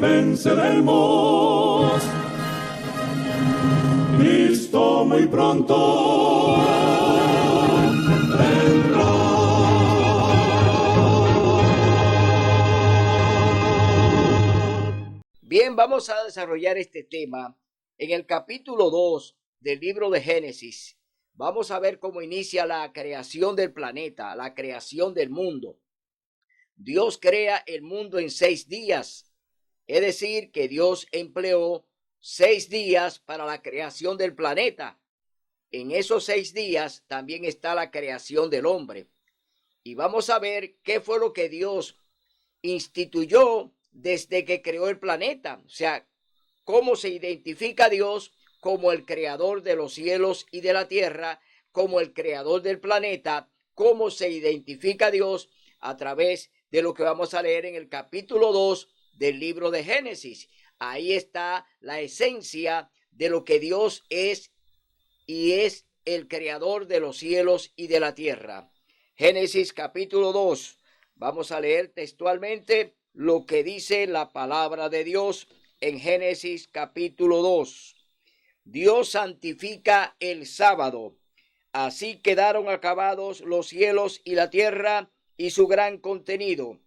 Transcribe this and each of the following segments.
venceremos. Cristo muy pronto vendrá. Bien, vamos a desarrollar este tema en el capítulo 2 del libro de Génesis. Vamos a ver cómo inicia la creación del planeta, la creación del mundo. Dios crea el mundo en 6 días, es decir, que Dios empleó 6 días para la creación del planeta. En esos 6 días también está la creación del hombre. Y vamos a ver qué fue lo que Dios instituyó desde que creó el planeta. O sea, cómo se identifica a Dios como el creador de los cielos y de la tierra, como el creador del planeta, cómo se identifica a Dios a través de lo que vamos a leer en el capítulo 2 del libro de Génesis. Ahí está la esencia de lo que Dios es, y es el creador de los cielos y de la tierra. Génesis capítulo 2. Vamos a leer textualmente lo que dice la palabra de Dios en Génesis capítulo 2. Dios santifica el sábado. Así quedaron acabados los cielos y la tierra y su gran contenido.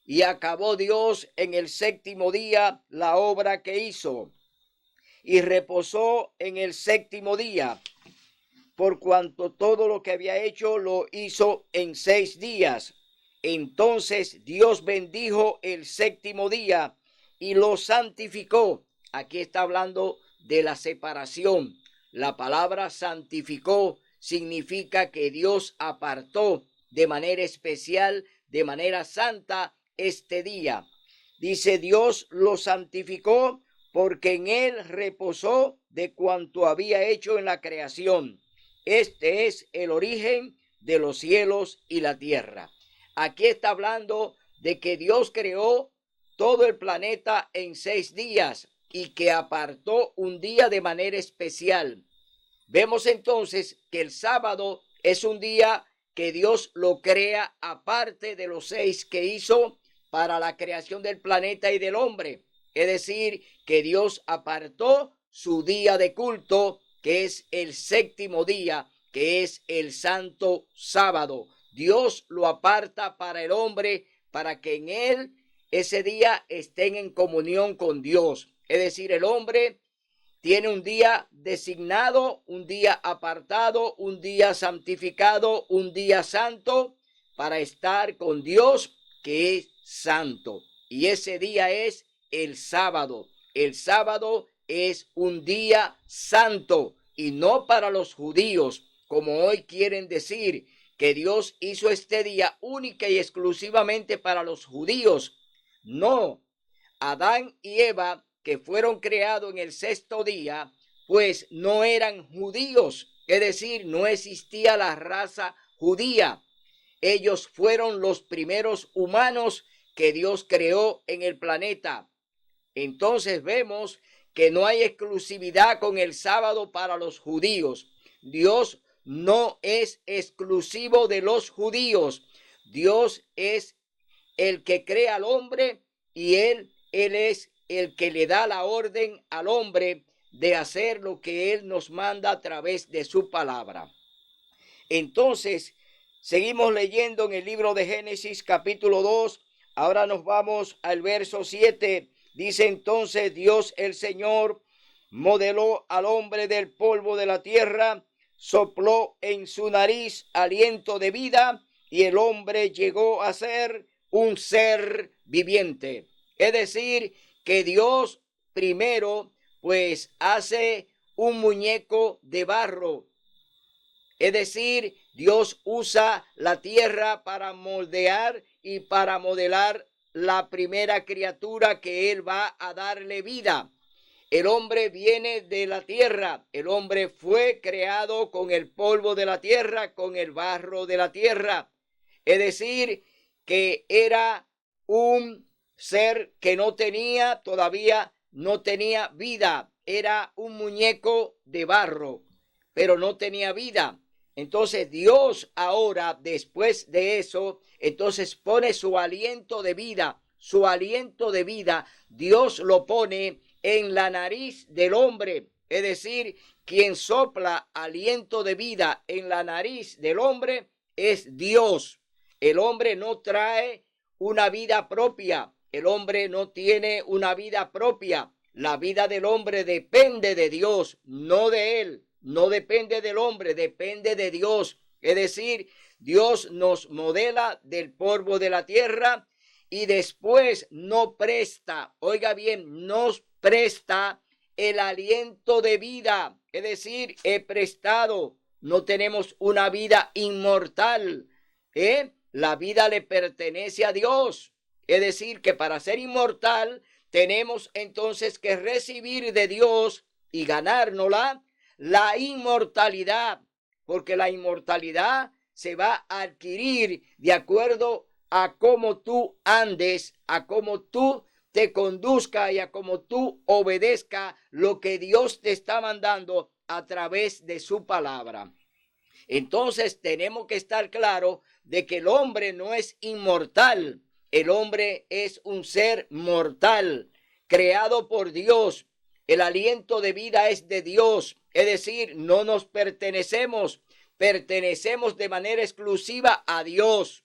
Y acabó Dios en el 7º día la obra que hizo. Y reposó en el 7º día, por cuanto todo lo que había hecho lo hizo en 6 días. Entonces Dios bendijo el 7º día y lo santificó. Aquí está hablando de la separación. La palabra santificó significa que Dios apartó de manera especial, de manera santa, este día. Dice, Dios lo santificó porque en él reposó de cuanto había hecho en la creación. Este es el origen de los cielos y la tierra. Aquí está hablando de que Dios creó todo el planeta en 6 días y que apartó un día de manera especial. Vemos entonces que el sábado es un día que Dios lo crea aparte de los 6 que hizo para la creación del planeta y del hombre. Es decir, que Dios apartó su día de culto, que es el 7º día, que es el santo sábado. Dios lo aparta para el hombre, para que en él ese día estén en comunión con Dios. Es decir, el hombre tiene un día designado, un día apartado, un día santificado, un día santo para estar con Dios, que es santo. Y ese día es el sábado. El sábado es un día santo y no para los judíos, como hoy quieren decir que Dios hizo este día única y exclusivamente para los judíos. No, Adán y Eva, que fueron creados en el 6º día, pues no eran judíos, es decir, no existía la raza judía. Ellos fueron los primeros humanos que Dios creó en el planeta. Entonces vemos que no hay exclusividad con el sábado para los judíos. Dios no es exclusivo de los judíos. Dios es el que crea al hombre y él es el que le da la orden al hombre de hacer lo que él nos manda a través de su palabra. Entonces, seguimos leyendo en el libro de Génesis capítulo 2. Ahora nos vamos al verso 7. Dice entonces Dios el Señor modeló al hombre del polvo de la tierra, sopló en su nariz aliento de vida y el hombre llegó a ser un ser viviente. Es decir, que Dios primero pues hace un muñeco de barro. Es decir, Dios usa la tierra para moldear y para modelar la primera criatura que él va a darle vida. El hombre viene de la tierra. El hombre fue creado con el polvo de la tierra, con el barro de la tierra. Es decir, que era un ser que todavía no tenía vida. Era un muñeco de barro, pero no tenía vida. Entonces Dios ahora, después de eso, entonces pone su aliento de vida, su aliento de vida, Dios lo pone en la nariz del hombre. Es decir, quien sopla aliento de vida en la nariz del hombre es Dios. El hombre no trae una vida propia. El hombre no tiene una vida propia. La vida del hombre depende de Dios, no de él. No depende del hombre, depende de Dios. Es decir, Dios nos modela del polvo de la tierra y después no presta, oiga bien, nos presta el aliento de vida. Es decir, he prestado, no tenemos una vida inmortal. La vida le pertenece a Dios. Es decir, que para ser inmortal tenemos entonces que recibir de Dios y ganárnosla la inmortalidad, porque la inmortalidad se va a adquirir de acuerdo a cómo tú andes, a cómo tú te conduzca y a cómo tú obedezca lo que Dios te está mandando a través de su palabra. Entonces tenemos que estar claro de que el hombre no es inmortal, el hombre es un ser mortal, creado por Dios. El aliento de vida es de Dios, es decir, no nos pertenecemos, pertenecemos de manera exclusiva a Dios.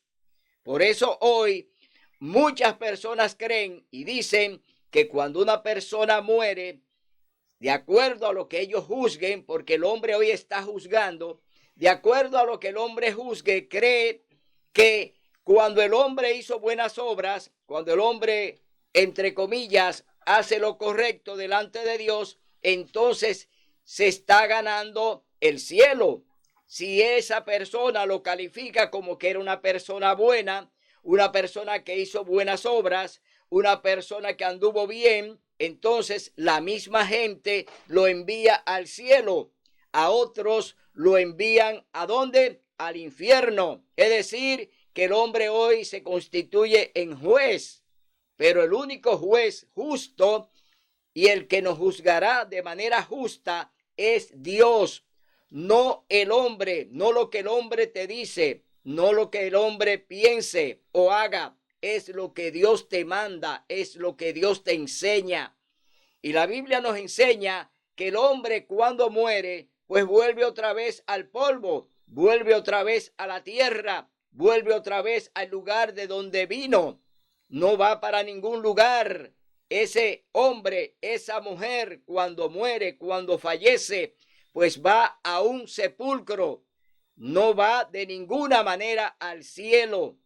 Por eso hoy muchas personas creen y dicen que cuando una persona muere, de acuerdo a lo que ellos juzguen, porque el hombre hoy está juzgando, de acuerdo a lo que el hombre juzgue, cree que cuando el hombre hizo buenas obras, cuando el hombre, entre comillas, hace lo correcto delante de Dios, entonces se está ganando el cielo. Si esa persona lo califica como que era una persona buena, una persona que hizo buenas obras, una persona que anduvo bien, entonces la misma gente lo envía al cielo. A otros lo envían ¿a dónde? Al infierno. Es decir, que el hombre hoy se constituye en juez, pero el único juez justo y el que nos juzgará de manera justa es Dios, no el hombre, no lo que el hombre te dice, no lo que el hombre piense o haga, es lo que Dios te manda, es lo que Dios te enseña. Y la Biblia nos enseña que el hombre cuando muere, pues vuelve otra vez al polvo, vuelve otra vez a la tierra, vuelve otra vez al lugar de donde vino. No va para ningún lugar. Ese hombre, esa mujer, cuando muere, cuando fallece, pues va a un sepulcro. No va de ninguna manera al cielo.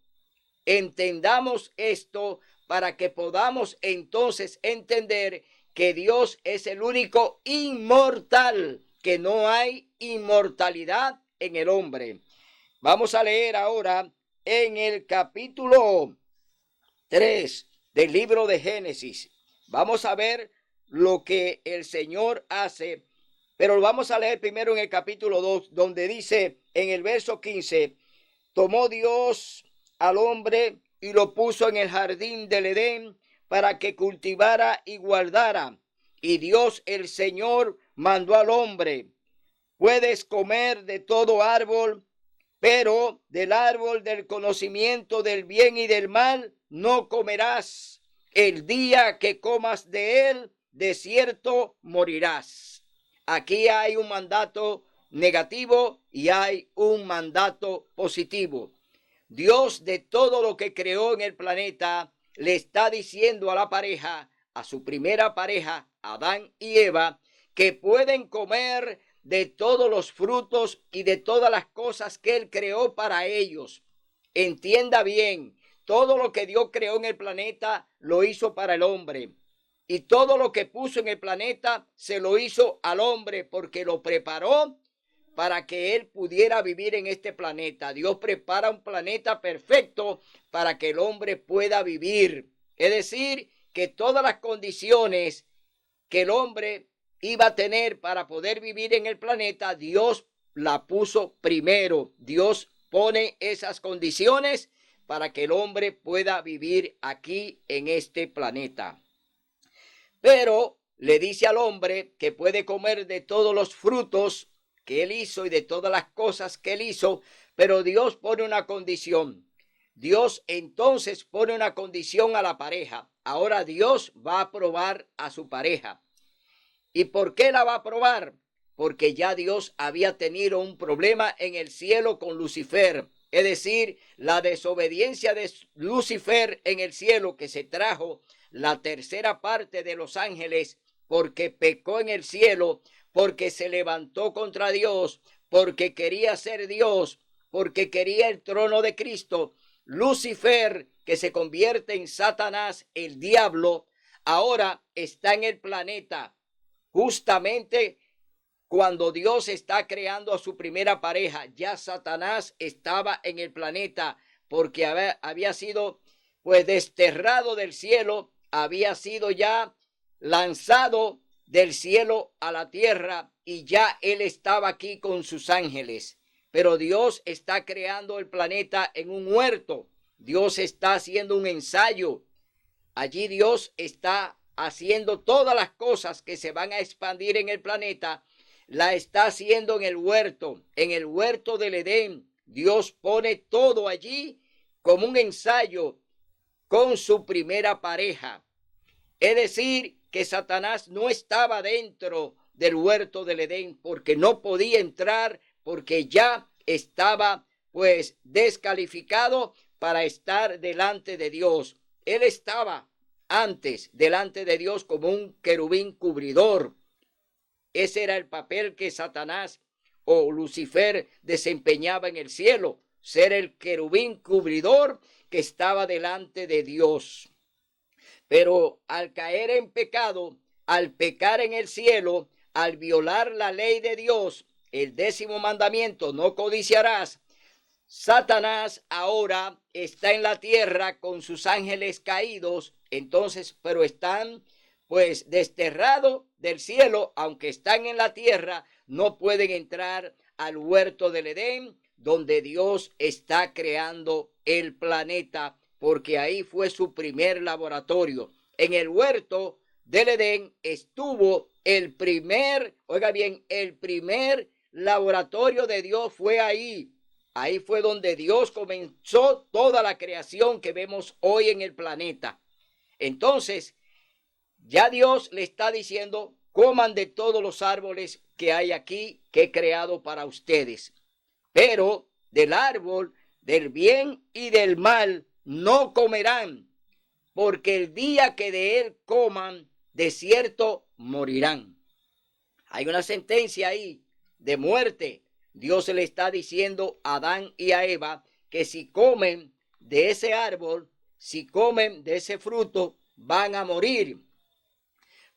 Entendamos esto para que podamos entonces entender que Dios es el único inmortal, que no hay inmortalidad en el hombre. Vamos a leer ahora en el capítulo 3 del libro de Génesis. Vamos a ver lo que el Señor hace, pero lo vamos a leer primero en el capítulo 2, donde dice en el verso 15, tomó Dios al hombre y lo puso en el jardín del Edén para que cultivara y guardara. Y Dios el Señor mandó al hombre, puedes comer de todo árbol, pero del árbol del conocimiento del bien y del mal no comerás. El día que comas de él, de cierto morirás. Aquí hay un mandato negativo y hay un mandato positivo. Dios, de todo lo que creó en el planeta, le está diciendo a la pareja, a su primera pareja, Adán y Eva, que pueden comer de todos los frutos y de todas las cosas que él creó para ellos. Entienda bien, todo lo que Dios creó en el planeta lo hizo para el hombre. Y todo lo que puso en el planeta se lo hizo al hombre porque lo preparó para que él pudiera vivir en este planeta. Dios prepara un planeta perfecto para que el hombre pueda vivir. Es decir, que todas las condiciones que el hombre iba a tener para poder vivir en el planeta, Dios la puso primero. Dios pone esas condiciones para que el hombre pueda vivir aquí en este planeta. Pero le dice al hombre que puede comer de todos los frutos que él hizo y de todas las cosas que él hizo, pero Dios pone una condición. Dios entonces pone una condición a la pareja. Ahora Dios va a probar a su pareja. ¿Y por qué la va a probar? Porque ya Dios había tenido un problema en el cielo con Lucifer. Es decir, la desobediencia de Lucifer en el cielo, que se trajo la tercera parte de los ángeles porque pecó en el cielo, porque se levantó contra Dios, porque quería ser Dios, porque quería el trono de Cristo. Lucifer, que se convierte en Satanás, el diablo, ahora está en el planeta. Justamente cuando Dios está creando a su primera pareja, ya Satanás estaba en el planeta porque había sido pues desterrado del cielo, había sido ya lanzado del cielo a la tierra y ya él estaba aquí con sus ángeles. Pero Dios está creando el planeta en un huerto. Dios está haciendo un ensayo. Allí Dios está haciendo todas las cosas que se van a expandir en el planeta, la está haciendo en el huerto del Edén. Dios pone todo allí como un ensayo con su primera pareja. Es decir, que Satanás no estaba dentro del huerto del Edén porque no podía entrar, porque ya estaba pues descalificado para estar delante de Dios. Él estaba antes delante de Dios como un querubín cubridor. Ese era el papel que Satanás o Lucifer desempeñaba en el cielo, ser el querubín cubridor que estaba delante de Dios. Pero al caer en pecado, al pecar en el cielo, al violar la ley de Dios, el 10º mandamiento, no codiciarás, Satanás ahora está en la tierra con sus ángeles caídos, entonces, pero están pues desterrados del cielo, aunque están en la tierra, no pueden entrar al huerto del Edén, donde Dios está creando el planeta, porque ahí fue su primer laboratorio. En el huerto del Edén estuvo el primer, oiga bien, el primer laboratorio de Dios fue ahí. Ahí fue donde Dios comenzó toda la creación que vemos hoy en el planeta. Entonces, ya Dios le está diciendo, coman de todos los árboles que hay aquí, que he creado para ustedes. Pero del árbol del bien y del mal no comerán, porque el día que de él coman, de cierto morirán. Hay una sentencia ahí de muerte. Dios le está diciendo a Adán y a Eva que si comen de ese árbol, si comen de ese fruto, van a morir.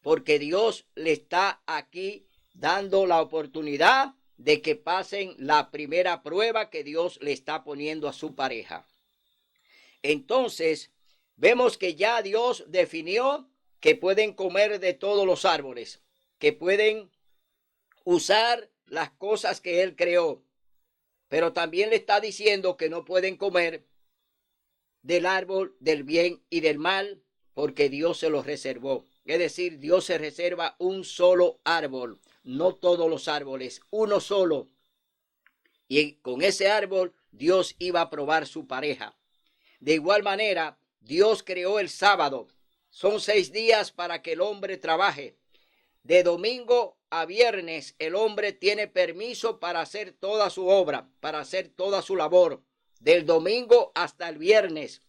Porque Dios le está aquí dando la oportunidad de que pasen la primera prueba que Dios le está poniendo a su pareja. Entonces, vemos que ya Dios definió que pueden comer de todos los árboles, que pueden usar las cosas que Él creó, pero también le está diciendo que no pueden comer del árbol del bien y del mal, porque Dios se los reservó. Es decir, Dios se reserva un solo árbol, no todos los árboles, uno solo. Y con ese árbol Dios iba a probar su pareja. De igual manera, Dios creó el sábado. Son 6 días para que el hombre trabaje. De domingo a viernes el hombre tiene permiso para hacer toda su obra, para hacer toda su labor. Del domingo hasta el viernes.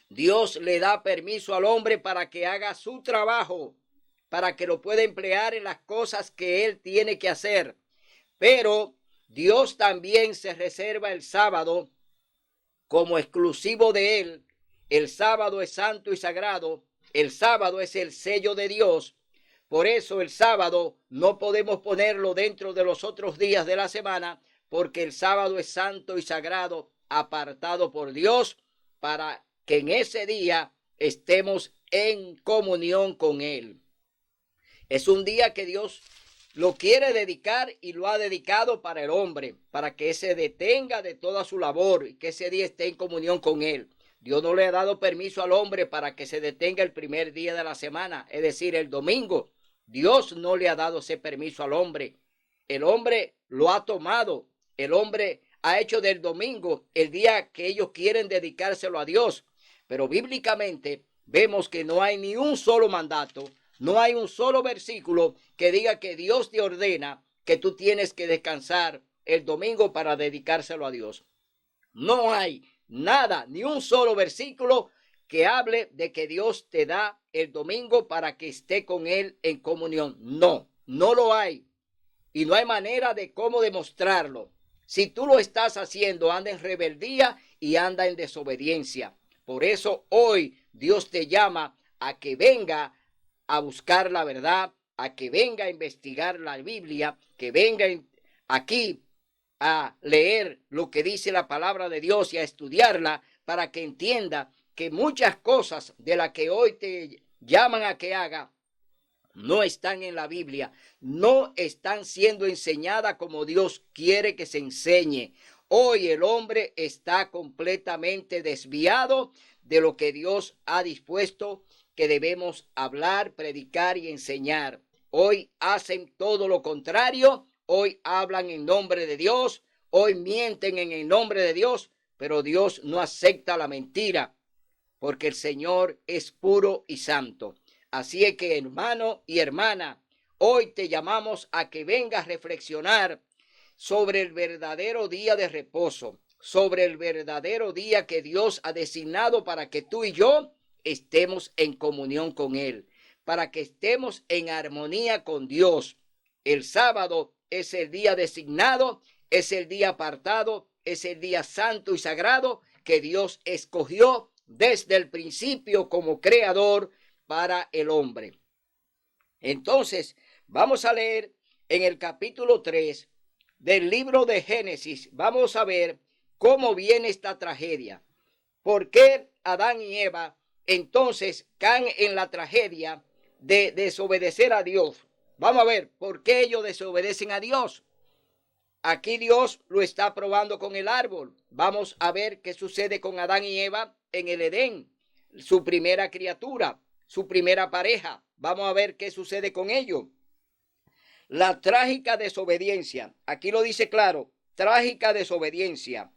Dios le da permiso al hombre para que haga su trabajo, para que lo pueda emplear en las cosas que él tiene que hacer. Pero Dios también se reserva el sábado como exclusivo de él. El sábado es santo y sagrado. El sábado es el sello de Dios. Por eso el sábado no podemos ponerlo dentro de los otros días de la semana, porque el sábado es santo y sagrado, apartado por Dios, para que en ese día estemos en comunión con Él. Es un día que Dios lo quiere dedicar y lo ha dedicado para el hombre, para que se detenga de toda su labor y que ese día esté en comunión con Él. Dios no le ha dado permiso al hombre para que se detenga el primer día de la semana, es decir, el domingo. Dios no le ha dado ese permiso al hombre. El hombre lo ha tomado. El hombre ha hecho del domingo el día que ellos quieren dedicárselo a Dios. Pero bíblicamente vemos que no hay ni un solo mandato, no hay un solo versículo que diga que Dios te ordena que tú tienes que descansar el domingo para dedicárselo a Dios. No hay nada, ni un solo versículo que hable de que Dios te da el domingo para que esté con Él en comunión. No, no lo hay. Y no hay manera de cómo demostrarlo. Si tú lo estás haciendo, anda en rebeldía y anda en desobediencia. Por eso hoy Dios te llama a que venga a buscar la verdad, a que venga a investigar la Biblia, que venga aquí a leer lo que dice la palabra de Dios y a estudiarla para que entienda que muchas cosas de las que hoy te llaman a que haga no están en la Biblia, no están siendo enseñadas como Dios quiere que se enseñe. Hoy el hombre está completamente desviado de lo que Dios ha dispuesto que debemos hablar, predicar y enseñar. Hoy hacen todo lo contrario, hoy hablan en nombre de Dios, hoy mienten en el nombre de Dios, pero Dios no acepta la mentira, porque el Señor es puro y santo. Así es que, hermano y hermana, hoy te llamamos a que vengas a reflexionar sobre el verdadero día de reposo, sobre el verdadero día que Dios ha designado para que tú y yo estemos en comunión con Él, para que estemos en armonía con Dios. El sábado es el día designado, es el día apartado, es el día santo y sagrado que Dios escogió desde el principio como creador para el hombre. Entonces, vamos a leer en el capítulo 3 del libro de Génesis. Vamos a ver cómo viene esta tragedia. ¿Por qué Adán y Eva entonces caen en la tragedia de desobedecer a Dios? Vamos a ver por qué ellos desobedecen a Dios. Aquí Dios lo está probando con el árbol. Vamos a ver qué sucede con Adán y Eva en el Edén, su primera criatura, su primera pareja. Vamos a ver qué sucede con ellos. La trágica desobediencia. Aquí lo dice claro, trágica desobediencia.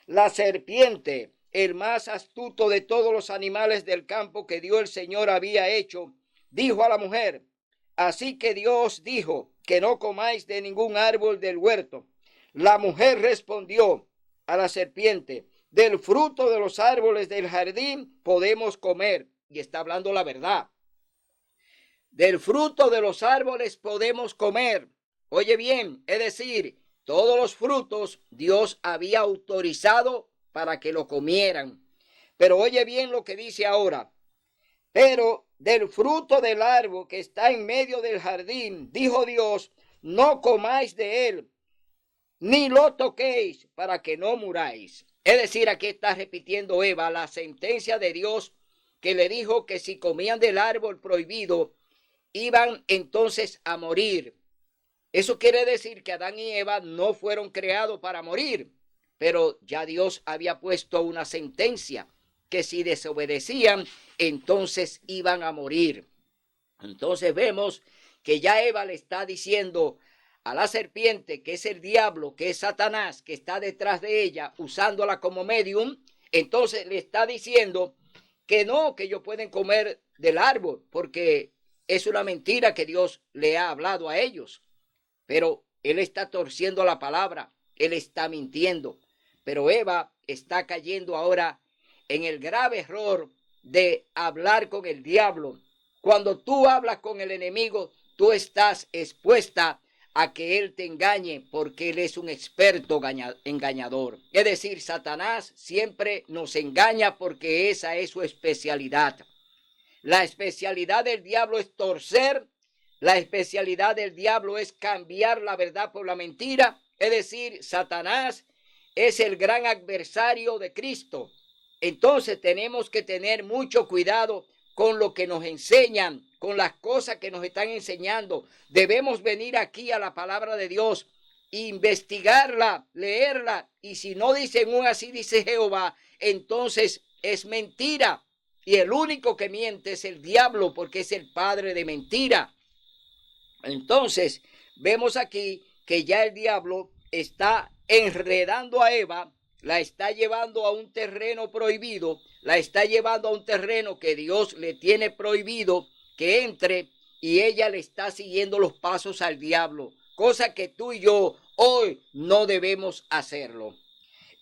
La serpiente, el más astuto de todos los animales del campo que Dios el Señor había hecho, dijo a la mujer: así que Dios dijo que no comáis de ningún árbol del huerto. La mujer respondió a la serpiente: del fruto de los árboles del jardín podemos comer. Y está hablando la verdad. Del fruto de los árboles podemos comer. Oye bien, es decir, todos los frutos Dios había autorizado para que lo comieran. Pero oye bien lo que dice ahora. Pero del fruto del árbol que está en medio del jardín, dijo Dios, no comáis de él, ni lo toquéis, para que no muráis. Es decir, aquí está repitiendo Eva la sentencia de Dios que le dijo que si comían del árbol prohibido, iban entonces a morir. Eso quiere decir que Adán y Eva no fueron creados para morir, pero ya Dios había puesto una sentencia que si desobedecían, entonces iban a morir. Entonces vemos que ya Eva le está diciendo a la serpiente, que es el diablo, que es Satanás, que está detrás de ella, usándola como medium. Entonces le está diciendo que no, que ellos pueden comer del árbol, porque es una mentira que Dios le ha hablado a ellos. Pero él está torciendo la palabra, él está mintiendo. Pero Eva está cayendo ahora en el grave error de hablar con el diablo. Cuando tú hablas con el enemigo, tú estás expuesta a que él te engañe, porque él es un experto engañador. Es decir, Satanás siempre nos engaña porque esa es su especialidad. La especialidad del diablo es torcer, la especialidad del diablo es cambiar la verdad por la mentira. Es decir, Satanás es el gran adversario de Cristo. Entonces tenemos que tener mucho cuidado con lo que nos enseñan, con las cosas que nos están enseñando. Debemos venir aquí a la palabra de Dios, investigarla, leerla, y si no dicen un así dice Jehová, entonces es mentira. Y el único que miente es el diablo, porque es el padre de mentira. Entonces vemos aquí que ya el diablo está enredando a Eva, la está llevando a un terreno prohibido, la está llevando a un terreno que Dios le tiene prohibido que entre, y ella le está siguiendo los pasos al diablo, cosa que tú y yo hoy no debemos hacerlo.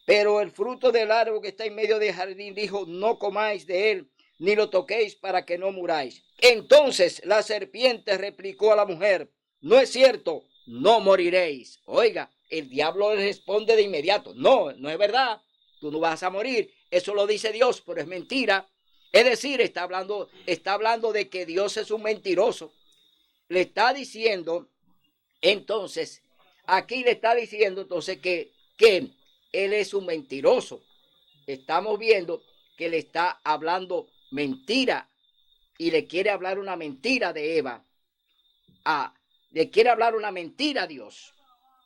Pero el fruto del árbol que está en medio del jardín dijo, no comáis de él, ni lo toquéis para que no muráis. Entonces la serpiente replicó a la mujer, no es cierto, no moriréis. Oiga, el diablo le responde de inmediato, no, no es verdad, tú no vas a morir. Eso lo dice Dios, pero es mentira. Es decir, está hablando de que Dios es un mentiroso. Le está diciendo, entonces, aquí le está diciendo entonces que él es un mentiroso. Estamos viendo que le está hablando mentira y le quiere hablar una mentira de Eva. Le quiere hablar una mentira a Dios.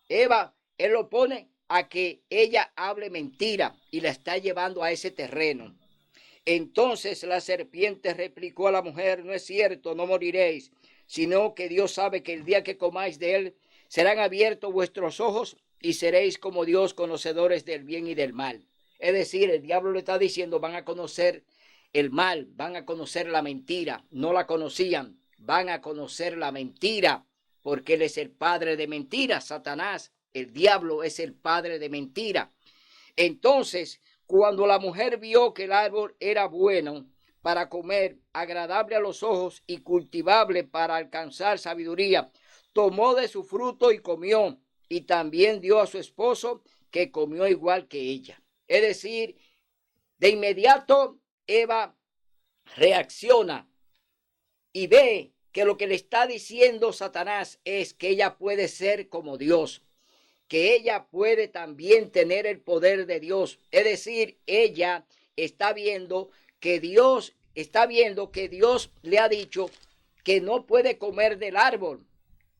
Eva, él lo pone a que ella hable mentira y la está llevando a ese terreno. Entonces la serpiente replicó a la mujer, no es cierto, no moriréis, sino que Dios sabe que el día que comáis de él serán abiertos vuestros ojos y seréis como Dios, conocedores del bien y del mal. Es decir, el diablo le está diciendo, van a conocer el mal, van a conocer la mentira. No la conocían, van a conocer la mentira, porque él es el padre de mentira, Satanás. El diablo es el padre de mentira. Entonces, cuando la mujer vio que el árbol era bueno para comer, agradable a los ojos y cultivable para alcanzar sabiduría, tomó de su fruto y comió, y también dio a su esposo, que comió igual que ella. Es decir, de inmediato Eva reacciona y ve que lo que le está diciendo Satanás es que ella puede ser como Dios, que ella puede también tener el poder de Dios. Es decir, ella está viendo que Dios le ha dicho que no puede comer del árbol.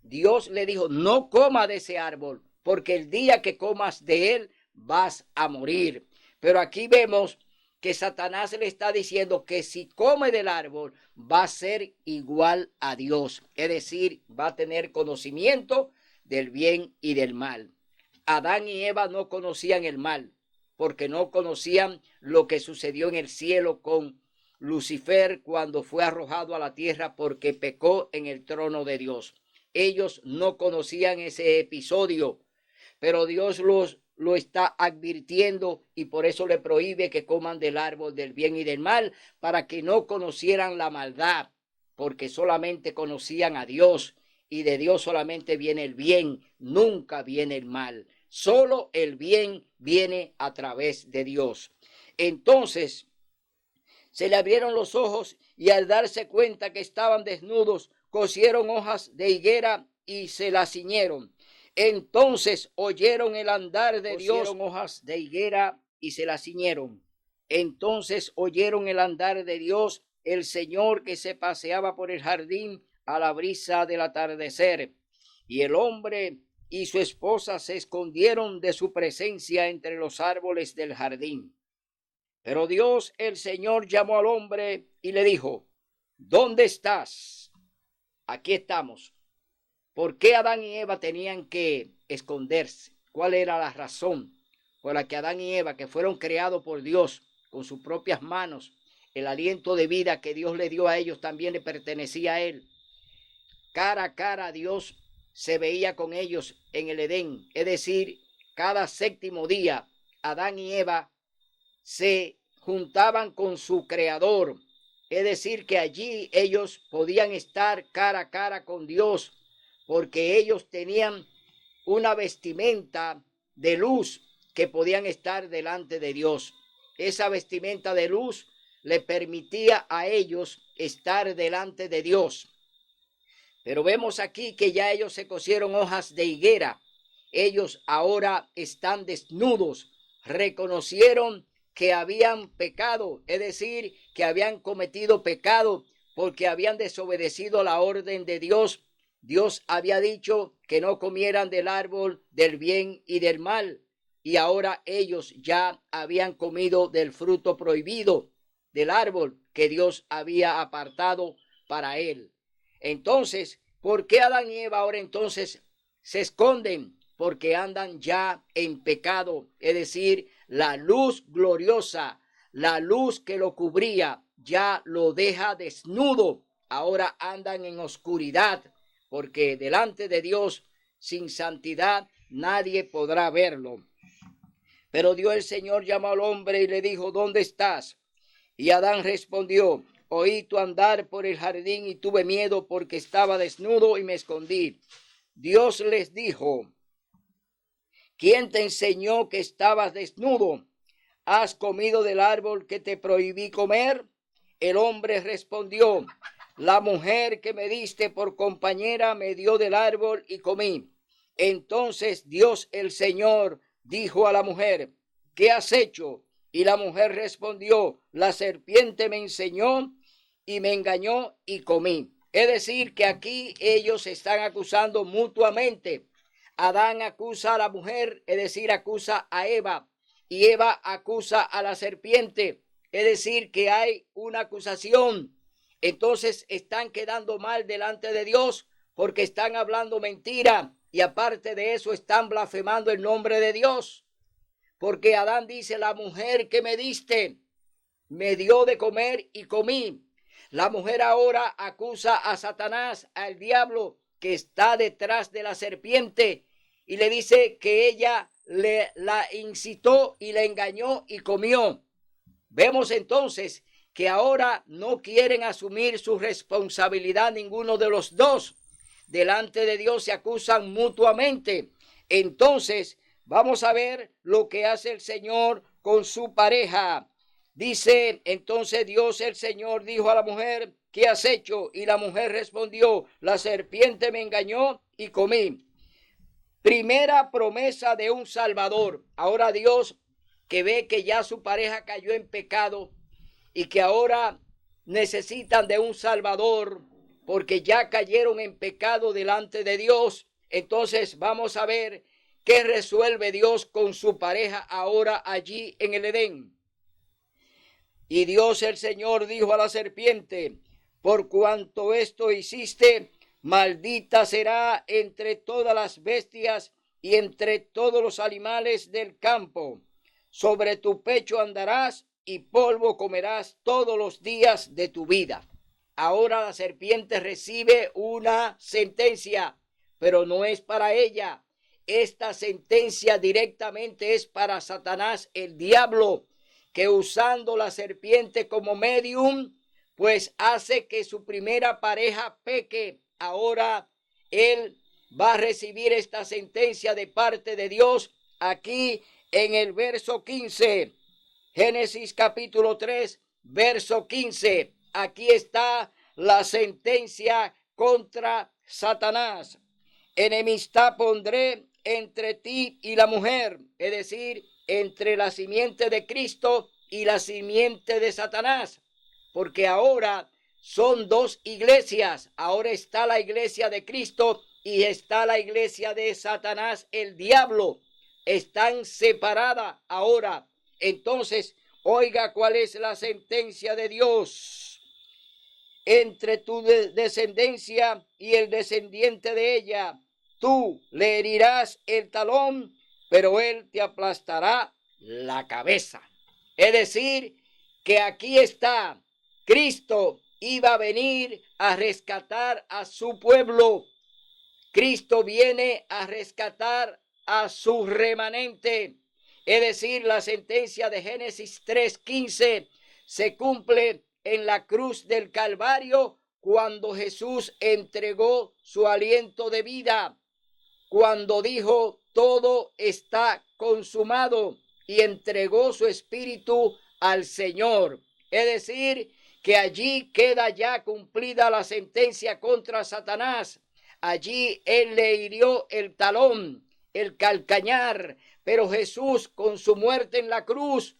Dios le dijo, no coma de ese árbol, porque el día que comas de él vas a morir. Pero aquí vemos que Satanás le está diciendo que si come del árbol va a ser igual a Dios. Es decir, va a tener conocimiento del bien y del mal. Adán y Eva no conocían el mal, porque no conocían lo que sucedió en el cielo con Lucifer cuando fue arrojado a la tierra porque pecó en el trono de Dios. Ellos no conocían ese episodio, pero Dios lo está advirtiendo y por eso le prohíbe que coman del árbol del bien y del mal, para que no conocieran la maldad, porque solamente conocían a Dios y de Dios solamente viene el bien, nunca viene el mal. Solo el bien viene a través de Dios. Entonces se le abrieron los ojos y al darse cuenta que estaban desnudos, cosieron hojas de higuera y se las ciñeron. Entonces oyeron el andar de Dios, hojas de higuera y se las ciñeron. Entonces oyeron el andar de Dios, el Señor que se paseaba por el jardín a la brisa del atardecer. Y el hombre y su esposa se escondieron de su presencia entre los árboles del jardín. Pero Dios, el Señor, llamó al hombre y le dijo, ¿dónde estás? Aquí estamos. ¿Por qué Adán y Eva tenían que esconderse? ¿Cuál era la razón por la que Adán y Eva, que fueron creados por Dios con sus propias manos, el aliento de vida que Dios le dio a ellos también le pertenecía a él? Cara a cara Dios se veía con ellos en el Edén. Es decir, cada séptimo día Adán y Eva se juntaban con su creador. Es decir, que allí ellos podían estar cara a cara con Dios, porque ellos tenían una vestimenta de luz que podían estar delante de Dios. Esa vestimenta de luz le permitía a ellos estar delante de Dios. Pero vemos aquí que ya ellos se cosieron hojas de higuera. Ellos ahora están desnudos. Reconocieron que habían pecado, es decir, que habían cometido pecado porque habían desobedecido la orden de Dios. Dios había dicho que no comieran del árbol del bien y del mal, y ahora ellos ya habían comido del fruto prohibido del árbol que Dios había apartado para él. Entonces, ¿por qué Adán y Eva ahora entonces se esconden? porque andan ya en pecado. Es decir, la luz gloriosa, la luz que lo cubría, ya lo deja desnudo. Ahora andan en oscuridad, porque delante de Dios, sin santidad, nadie podrá verlo. Pero Dios el Señor llamó al hombre y le dijo, ¿dónde estás? Y Adán respondió, oí tu andar por el jardín y tuve miedo porque estaba desnudo y me escondí. Dios les dijo, ¿quién te enseñó que estabas desnudo? ¿Has comido del árbol que te prohibí comer? El hombre respondió, la mujer que me diste por compañera me dio del árbol y comí. Entonces Dios el Señor dijo a la mujer, ¿qué has hecho? Y la mujer respondió, la serpiente me enseñó y me engañó y comí. Es decir, que aquí ellos se están acusando mutuamente. Adán acusa a la mujer, es decir, acusa a Eva, y Eva acusa a la serpiente. Es decir, que hay una acusación. Entonces están quedando mal delante de Dios porque están hablando mentira y aparte de eso están blasfemando el nombre de Dios. Porque Adán dice, la mujer que me diste me dio de comer y comí. La mujer ahora acusa a Satanás, al diablo que está detrás de la serpiente y le dice que ella la incitó y la engañó y comió. Vemos entonces que ahora no quieren asumir su responsabilidad ninguno de los dos. Delante de Dios se acusan mutuamente. Entonces vamos a ver lo que hace el Señor con su pareja. Dice entonces Dios el Señor dijo a la mujer, ¿qué has hecho? Y la mujer respondió, la serpiente me engañó y comí. Primera promesa de un Salvador. Ahora Dios, que ve que ya su pareja cayó en pecado y que ahora necesitan de un Salvador porque ya cayeron en pecado delante de Dios. Entonces vamos a ver qué resuelve Dios con su pareja ahora allí en el Edén. Y Dios el Señor dijo a la serpiente, por cuanto esto hiciste, maldita será entre todas las bestias y entre todos los animales del campo. Sobre tu pecho andarás y polvo comerás todos los días de tu vida. Ahora la serpiente recibe una sentencia, pero no es para ella. Esta sentencia directamente es para Satanás, el diablo, que usando la serpiente como medium, pues hace que su primera pareja peque. Ahora él va a recibir esta sentencia de parte de Dios aquí en el verso 15. Génesis capítulo 3, verso 15. Aquí está la sentencia contra Satanás. Enemistad pondré entre ti y la mujer, es decir, entre la simiente de Cristo y la simiente de Satanás, porque ahora son dos iglesias. Ahora está la iglesia de Cristo y está la iglesia de Satanás, el diablo. Están separadas ahora. Entonces, oiga cuál es la sentencia de Dios. Entre tu descendencia y el descendiente de ella, tú le herirás el talón, pero él te aplastará la cabeza. Es decir, que aquí está, Cristo iba a venir a rescatar a su pueblo. Cristo viene a rescatar a su remanente. Es decir, la sentencia de Génesis 3:15 se cumple en la cruz del Calvario cuando Jesús entregó su aliento de vida, cuando dijo todo está consumado y entregó su espíritu al Señor. Es decir, que allí queda ya cumplida la sentencia contra Satanás. Allí él le hirió el talón, el calcañar, pero Jesús con su muerte en la cruz,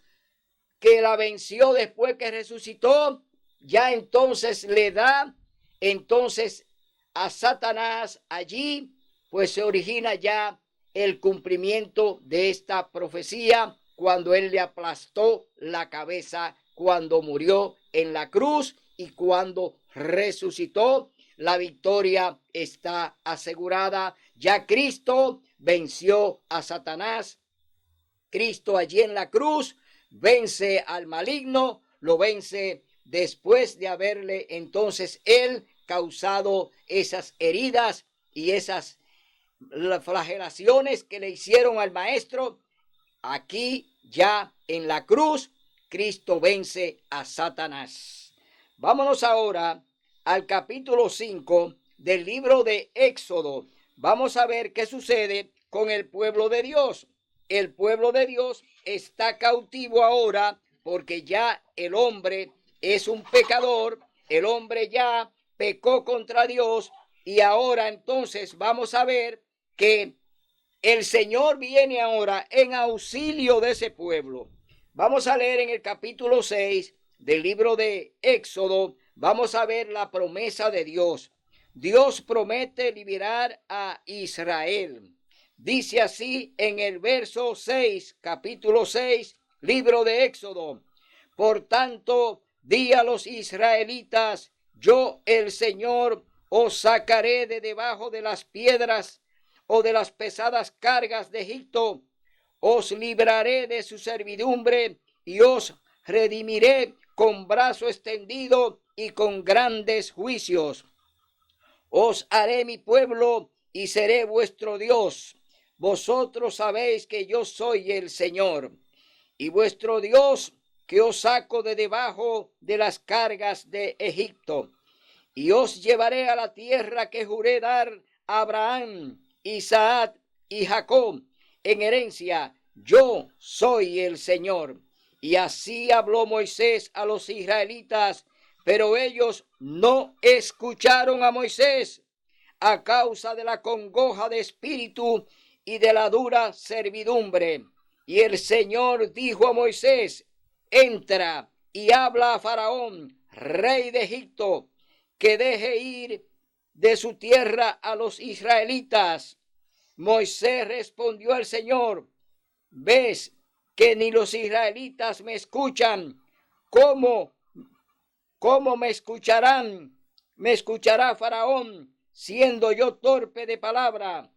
que la venció después que resucitó, ya entonces le da entonces a Satanás allí, pues se origina ya el cumplimiento de esta profecía cuando él le aplastó la cabeza, cuando murió en la cruz y cuando resucitó. La victoria está asegurada. Ya Cristo venció a Satanás. Cristo allí en la cruz vence al maligno, lo vence después de haberle entonces él causado esas heridas y esas flagelaciones que le hicieron al maestro. Aquí ya en la cruz, Cristo vence a Satanás. Vámonos ahora al capítulo 5 del libro de Éxodo. Vamos a ver qué sucede con el pueblo de Dios. El pueblo de Dios está cautivo ahora porque ya el hombre es un pecador, el hombre ya pecó contra Dios y ahora entonces vamos a ver que el Señor viene ahora en auxilio de ese pueblo. Vamos a leer en el capítulo 6 del libro de Éxodo, vamos a ver la promesa de Dios. Dios promete liberar a Israel. Dice así en el verso 6, capítulo 6, libro de Éxodo. Por tanto, di a los israelitas, yo el Señor os sacaré de debajo de las piedras o de las pesadas cargas de Egipto, os libraré de su servidumbre y os redimiré con brazo extendido y con grandes juicios. Os haré mi pueblo y seré vuestro Dios. Vosotros sabéis que yo soy el Señor, y vuestro Dios, que os saco de debajo de las cargas de Egipto. Y os llevaré a la tierra que juré dar a Abraham, Isaac y Jacob en herencia. Yo soy el Señor. Y así habló Moisés a los israelitas, pero ellos no escucharon a Moisés a causa de la congoja de espíritu y de la dura servidumbre. Y el Señor dijo a Moisés, entra y habla a Faraón, rey de Egipto, que deje ir de su tierra a los israelitas. Moisés respondió al Señor, ves que ni los israelitas me escuchan. ¿Cómo me escucharán? Me escuchará Faraón, siendo yo torpe de palabra.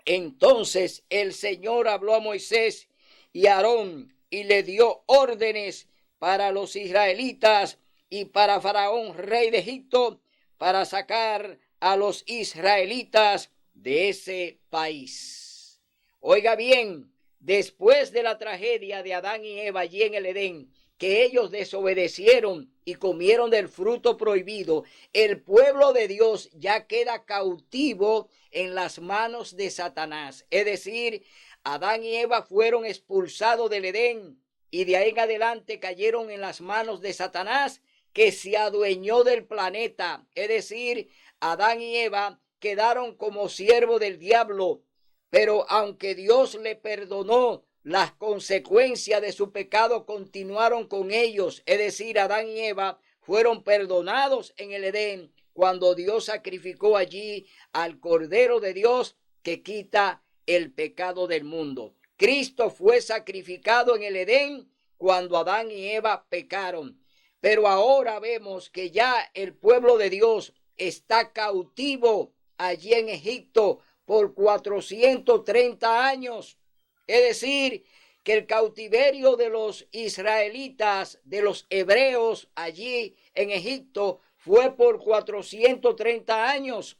Entonces el Señor habló a Moisés y a Aarón y le dio órdenes para los israelitas y para Faraón, rey de Egipto, para sacar a los israelitas de ese país. Oiga bien, después de la tragedia de Adán y Eva allí en el Edén, que ellos desobedecieron y comieron del fruto prohibido, el pueblo de Dios ya queda cautivo en las manos de Satanás. Es decir, Adán y Eva fueron expulsados del Edén y de ahí en adelante cayeron en las manos de Satanás, que se adueñó del planeta. Es decir, Adán y Eva quedaron como siervos del diablo. Pero aunque Dios le perdonó, las consecuencias de su pecado continuaron con ellos. Es decir, Adán y Eva fueron perdonados en el Edén cuando Dios sacrificó allí al Cordero de Dios que quita el pecado del mundo. Cristo fue sacrificado en el Edén cuando Adán y Eva pecaron. Pero ahora vemos que ya el pueblo de Dios está cautivo allí en Egipto por 430 años. Es decir, que el cautiverio de los israelitas, de los hebreos allí en Egipto, fue por 430 años.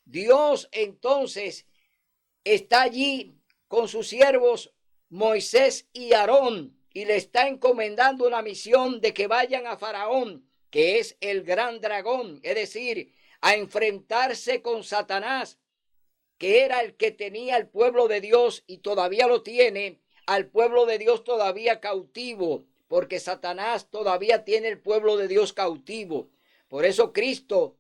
Dios entonces está allí con sus siervos Moisés y Aarón y le está encomendando una misión de que vayan a Faraón, que es el gran dragón, es decir, a enfrentarse con Satanás, que era el que tenía el pueblo de Dios y todavía lo tiene, al pueblo de Dios todavía cautivo, porque Satanás todavía tiene el pueblo de Dios cautivo. Por eso Cristo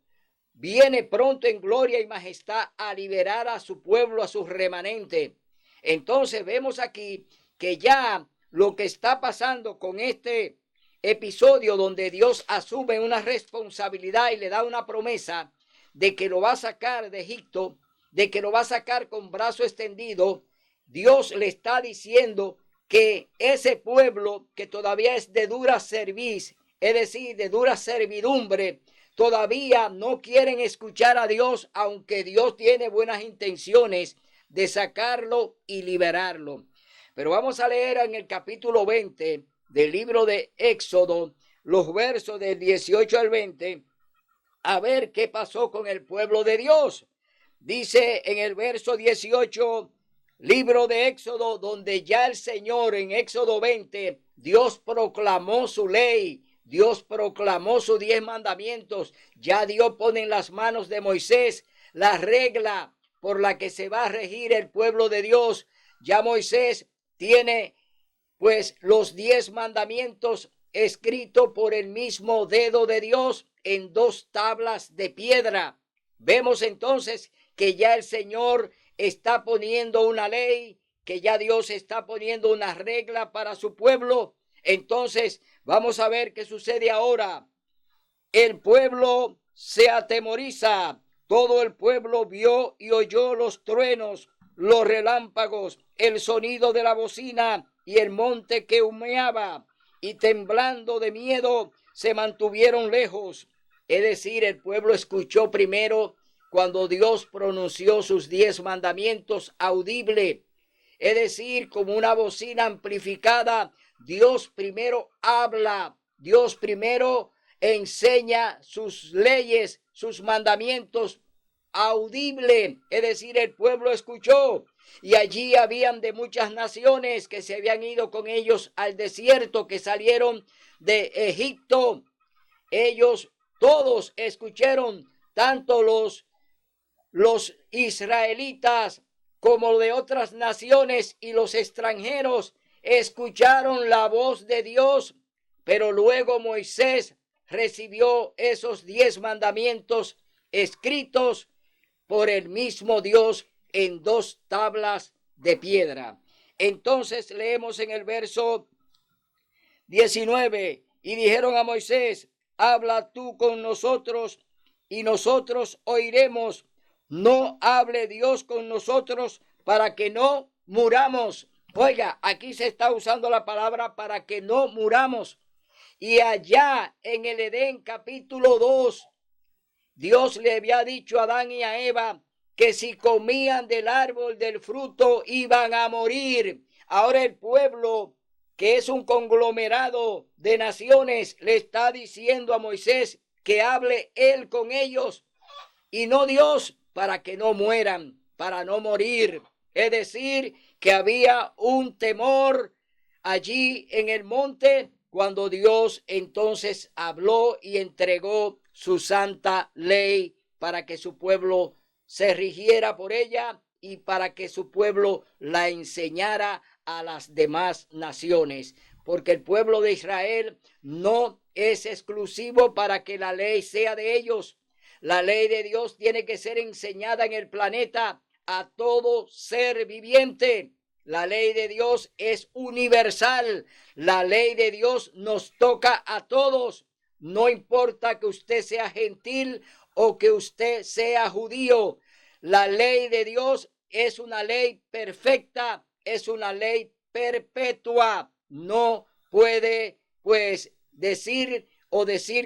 viene pronto en gloria y majestad a liberar a su pueblo, a su remanente. Entonces vemos aquí que ya lo que está pasando con este episodio donde Dios asume una responsabilidad y le da una promesa de que lo va a sacar de Egipto, de que lo va a sacar con brazo extendido, Dios le está diciendo que ese pueblo que todavía es de dura cerviz, es decir, de dura servidumbre, todavía no quieren escuchar a Dios, aunque Dios tiene buenas intenciones de sacarlo y liberarlo. Pero vamos a leer en el capítulo 20 del libro de Éxodo, los versos del 18 al 20, a ver qué pasó con el pueblo de Dios. Dice en el verso 18, libro de Éxodo, donde ya el Señor en Éxodo 20, Dios proclamó su ley, Dios proclamó sus 10 mandamientos, ya Dios pone en las manos de Moisés la regla por la que se va a regir el pueblo de Dios. Ya Moisés tiene pues los 10 mandamientos escritos por el mismo dedo de Dios en 2 tablas de piedra. Vemos entonces que ya el Señor está poniendo una ley, que ya Dios está poniendo una regla para su pueblo. Entonces vamos a ver qué sucede ahora. El pueblo se atemoriza. Todo el pueblo vio y oyó los truenos, los relámpagos, el sonido de la bocina y el monte que humeaba, y temblando de miedo se mantuvieron lejos. Es decir, el pueblo escuchó primero cuando Dios pronunció sus 10 mandamientos audible. Es decir, como una bocina amplificada, Dios primero habla, Dios primero enseña sus leyes, sus mandamientos audible, es decir, el pueblo escuchó. Y allí habían de muchas naciones que se habían ido con ellos al desierto, que salieron de Egipto. Ellos todos escucharon, tanto los israelitas como de otras naciones, y los extranjeros escucharon la voz de Dios. Pero luego Moisés recibió esos 10 mandamientos escritos por el mismo Dios en 2 tablas de piedra. Entonces leemos en el verso 19, y dijeron a Moisés: habla tú con nosotros y nosotros oiremos. No hable Dios con nosotros para que no muramos. Oiga, aquí se está usando la palabra para que no muramos. Y allá en el Edén capítulo 2, Dios le había dicho a Adán y a Eva que si comían del árbol del fruto iban a morir. Ahora el pueblo, que es un conglomerado de naciones, le está diciendo a Moisés que hable él con ellos y no Dios, para que no mueran, para no morir. Es decir, que había un temor allí en el monte cuando Dios entonces habló y entregó su santa ley para que su pueblo se rigiera por ella y para que su pueblo la enseñara a las demás naciones. Porque el pueblo de Israel no es exclusivo para que la ley sea de ellos. La ley de Dios tiene que ser enseñada en el planeta a todo ser viviente. La ley de Dios es universal. La ley de Dios nos toca a todos. No importa que usted sea gentil o que usted sea judío. La ley de Dios es una ley perfecta, es una ley perpetua. No puede, pues, decir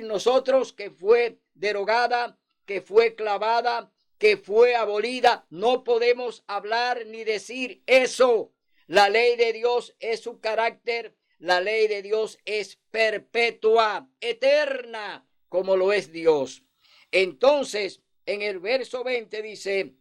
nosotros que fue derogada, que fue clavada, que fue abolida. No podemos hablar ni decir eso. La ley de Dios es su carácter. La ley de Dios es perpetua, eterna, como lo es Dios. Entonces, en el verso 20 dice: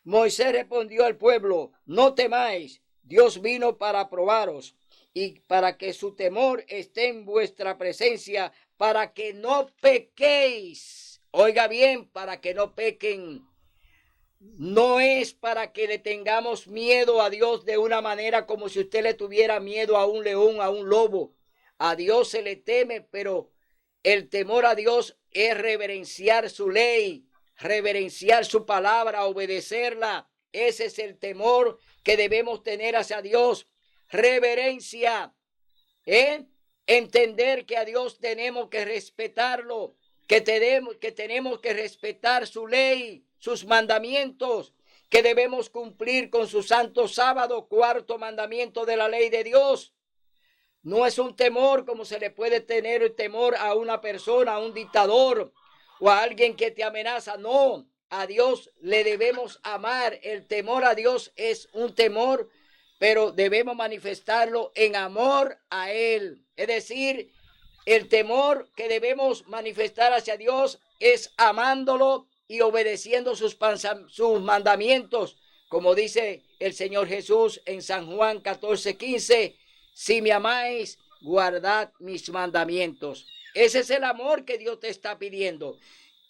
Moisés respondió al pueblo: no temáis, Dios vino para probaros y para que su temor esté en vuestra presencia, para que no pequéis. Oiga bien, para que no pequen. No es para que le tengamos miedo a Dios de una manera como si usted le tuviera miedo a un león, a un lobo. A Dios se le teme, pero el temor a Dios es reverenciar su ley, reverenciar su palabra, obedecerla. Ese es el temor que debemos tener hacia Dios. Reverencia, entender que a Dios tenemos que respetarlo, que tenemos que respetar su ley, sus mandamientos, que debemos cumplir con su santo sábado, 4º mandamiento de la ley de Dios. No es un temor como se le puede tener el temor a una persona, a un dictador o a alguien que te amenaza. No, a Dios le debemos amar. El temor a Dios es un temor, pero debemos manifestarlo en amor a Él. Es decir, el temor que debemos manifestar hacia Dios es amándolo y obedeciendo sus mandamientos. Como dice el Señor Jesús en San Juan 14:15, si me amáis, guardad mis mandamientos. Ese es el amor que Dios te está pidiendo,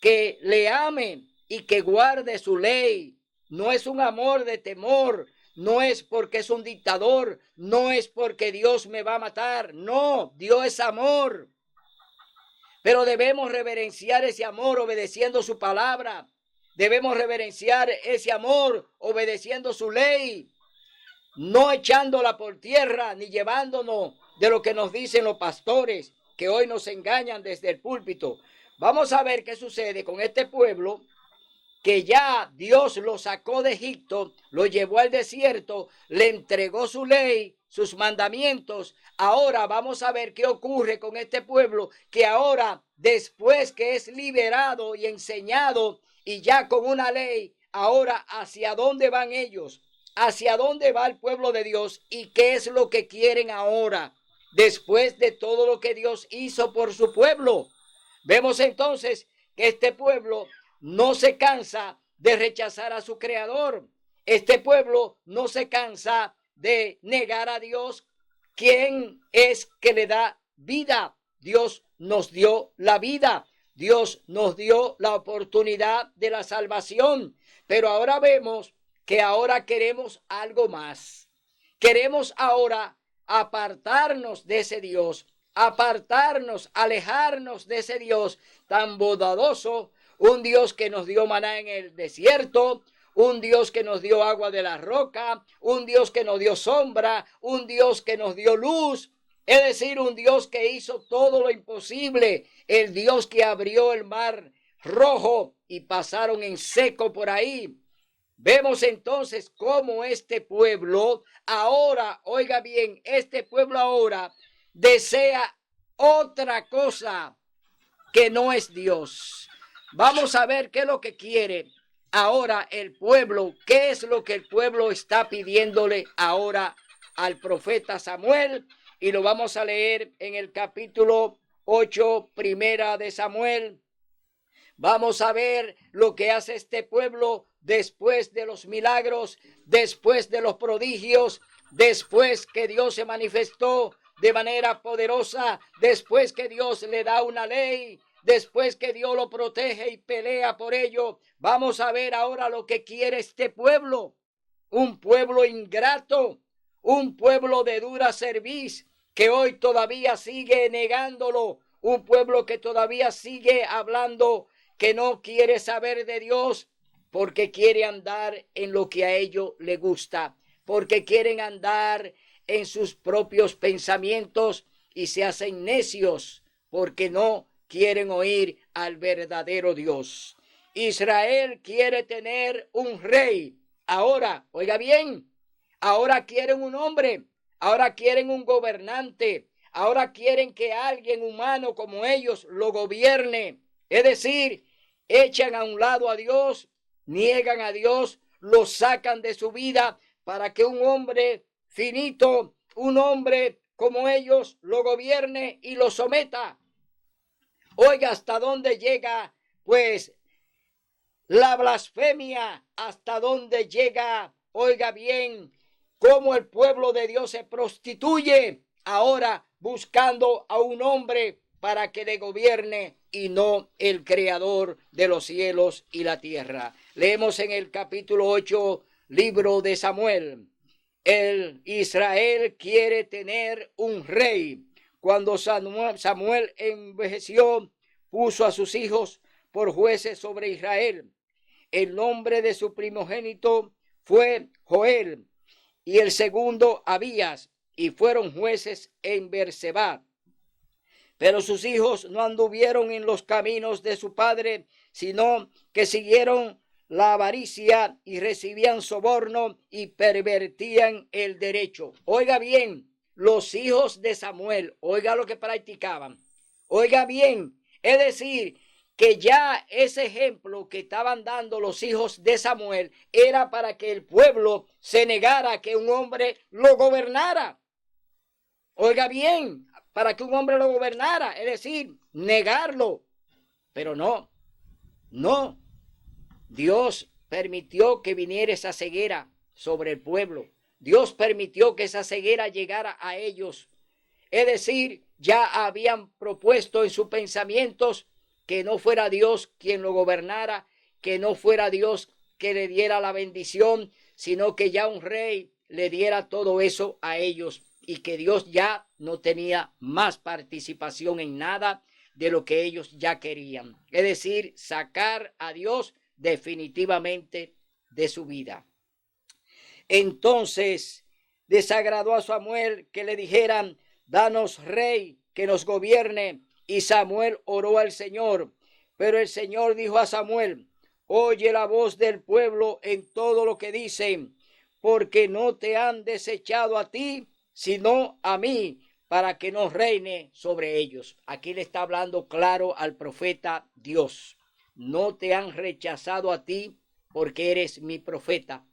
que le ame y que guarde su ley. No es un amor de temor, no es porque es un dictador, no es porque Dios me va a matar. No, Dios es amor. Pero debemos reverenciar ese amor obedeciendo su palabra. Debemos reverenciar ese amor obedeciendo su ley. No echándola por tierra ni llevándonos de lo que nos dicen los pastores que hoy nos engañan desde el púlpito. Vamos a ver qué sucede con este pueblo que ya Dios lo sacó de Egipto, lo llevó al desierto, le entregó su ley, sus mandamientos. Ahora vamos a ver qué ocurre con este pueblo que ahora, después que es liberado y enseñado y ya con una ley, ahora hacia dónde van ellos, hacia dónde va el pueblo de Dios y qué es lo que quieren ahora, después de todo lo que Dios hizo por su pueblo. Vemos entonces que este pueblo no se cansa de rechazar a su creador. Este pueblo no se cansa de negar a Dios, quien es que le da vida. Dios nos dio la vida. Dios nos dio la oportunidad de la salvación. Pero ahora vemos que ahora queremos algo más. Queremos ahora apartarnos de ese Dios, apartarnos, alejarnos de ese Dios tan bondadoso. Un Dios que nos dio maná en el desierto, un Dios que nos dio agua de la roca, un Dios que nos dio sombra, un Dios que nos dio luz, es decir, un Dios que hizo todo lo imposible, el Dios que abrió el mar rojo y pasaron en seco por ahí. Vemos entonces cómo este pueblo ahora, oiga bien, este pueblo ahora desea otra cosa que no es Dios. Vamos a ver qué es lo que quiere ahora el pueblo, qué es lo que el pueblo está pidiéndole ahora al profeta Samuel. Y lo vamos a leer en el capítulo 8, primera de Samuel. Vamos a ver lo que hace este pueblo después de los milagros, después de los prodigios, después que Dios se manifestó de manera poderosa, después que Dios le da una ley, después que Dios lo protege y pelea por ello. Vamos a ver ahora lo que quiere este pueblo. Un pueblo ingrato, un pueblo de dura cerviz, que hoy todavía sigue negándolo. Un pueblo que todavía sigue hablando que no quiere saber de Dios porque quiere andar en lo que a ellos les gusta, porque quieren andar en sus propios pensamientos y se hacen necios porque no quieren oír al verdadero Dios. Israel quiere tener un rey. Ahora, oiga bien, ahora quieren un hombre, ahora quieren un gobernante, ahora quieren que alguien humano como ellos lo gobierne. Es decir, echan a un lado a Dios, niegan a Dios, lo sacan de su vida para que un hombre finito, un hombre como ellos lo gobierne y lo someta. Oiga, hasta dónde llega, pues, la blasfemia, hasta dónde llega, oiga bien, cómo el pueblo de Dios se prostituye ahora buscando a un hombre para que le gobierne y no el creador de los cielos y la tierra. Leemos en el capítulo 8, libro de Samuel. El Israel quiere tener un rey. Cuando Samuel envejeció, puso a sus hijos por jueces sobre Israel. El nombre de su primogénito fue Joel y el segundo Abías, y fueron jueces en Berseba. Pero sus hijos no anduvieron en los caminos de su padre, sino que siguieron la avaricia y recibían soborno y pervertían el derecho. Oiga bien, los hijos de Samuel, oiga lo que practicaban. Oiga bien, es decir, que ya ese ejemplo que estaban dando los hijos de Samuel era para que el pueblo se negara a que un hombre lo gobernara. Oiga bien, para que un hombre lo gobernara, es decir, negarlo. Pero no, no. Dios permitió que viniera esa ceguera sobre el pueblo. Dios permitió que esa ceguera llegara a ellos. Es decir, ya habían propuesto en sus pensamientos que no fuera Dios quien lo gobernara, que no fuera Dios que le diera la bendición, sino que ya un rey le diera todo eso a ellos y que Dios ya no tenía más participación en nada de lo que ellos ya querían. Es decir, sacar a Dios definitivamente de su vida. Entonces desagradó a Samuel que le dijeran: danos rey que nos gobierne. Y Samuel oró al Señor. Pero el Señor dijo a Samuel: oye la voz del pueblo en todo lo que dicen, porque no te han desechado a ti, sino a mí, para que no reine sobre ellos. Aquí le está hablando claro al profeta Dios. No te han rechazado a ti porque eres mi profeta.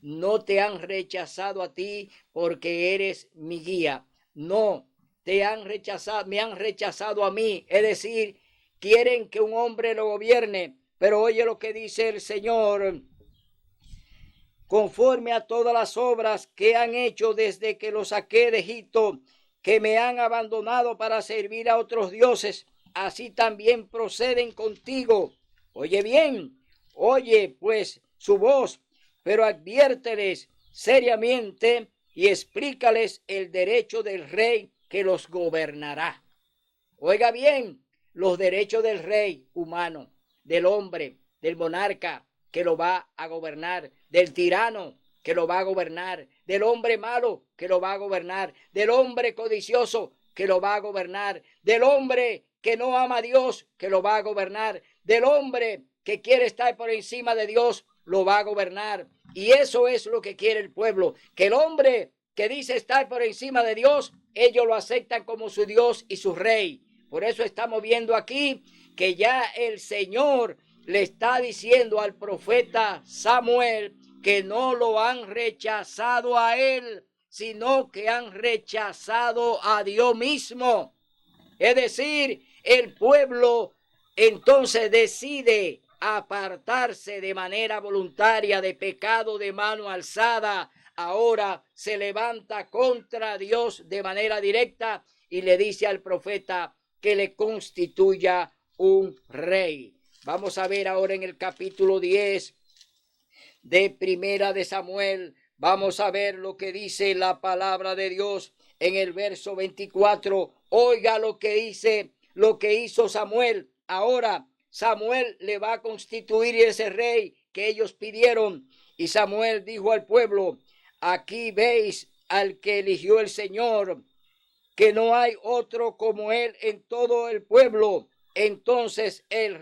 No te han rechazado a ti porque eres mi guía. No, te han rechazado, me han rechazado a mí. Es decir, quieren que un hombre lo gobierne. Pero oye lo que dice el Señor: conforme a todas las obras que han hecho desde que los saqué de Egipto, que me han abandonado para servir a otros dioses, así también proceden contigo. Oye bien, oye pues su voz, pero adviérteles seriamente y explícales el derecho del rey que los gobernará. Oiga bien, los derechos del rey humano, del hombre, del monarca que lo va a gobernar, del tirano que lo va a gobernar, del hombre malo que lo va a gobernar, del hombre codicioso que lo va a gobernar, del hombre que no ama a Dios que lo va a gobernar, del hombre que quiere estar por encima de Dios lo va a gobernar. Y eso es lo que quiere el pueblo, que el hombre que dice estar por encima de Dios, ellos lo aceptan como su Dios y su rey. Por eso estamos viendo aquí que ya el Señor le está diciendo al profeta Samuel que no lo han rechazado a él, sino que han rechazado a Dios mismo. Es decir, el pueblo entonces decide apartarse de manera voluntaria de pecado de mano alzada. Ahora se levanta contra Dios de manera directa y le dice al profeta que le constituya un rey. Vamos a ver ahora en el capítulo 10 de Primera de Samuel. Vamos a ver lo que dice la palabra de Dios en el verso 24. Oiga lo que dice, lo que hizo Samuel. Ahora Samuel le va a constituir ese rey que ellos pidieron. Y Samuel dijo al pueblo: aquí veis al que eligió el Señor, que no hay otro como él en todo el pueblo. Entonces el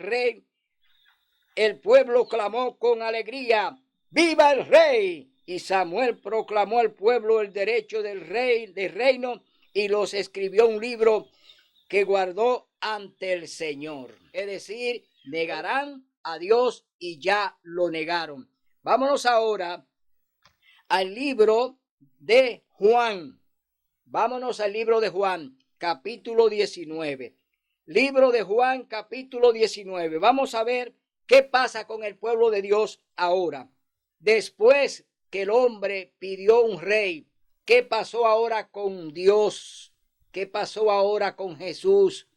pueblo clamó con alegría: ¡viva el rey! Y Samuel proclamó al pueblo el derecho del reino, y los escribió un libro que guardó ante el Señor. Es decir, negarán a Dios y ya lo negaron. Vámonos ahora al libro de Juan. Vámonos al libro de Juan, capítulo 19. Libro de Juan, capítulo 19. Vamos a ver qué pasa con el pueblo de Dios ahora. Después que el hombre pidió un rey, ¿qué pasó ahora con Dios? ¿Qué pasó ahora con Jesús?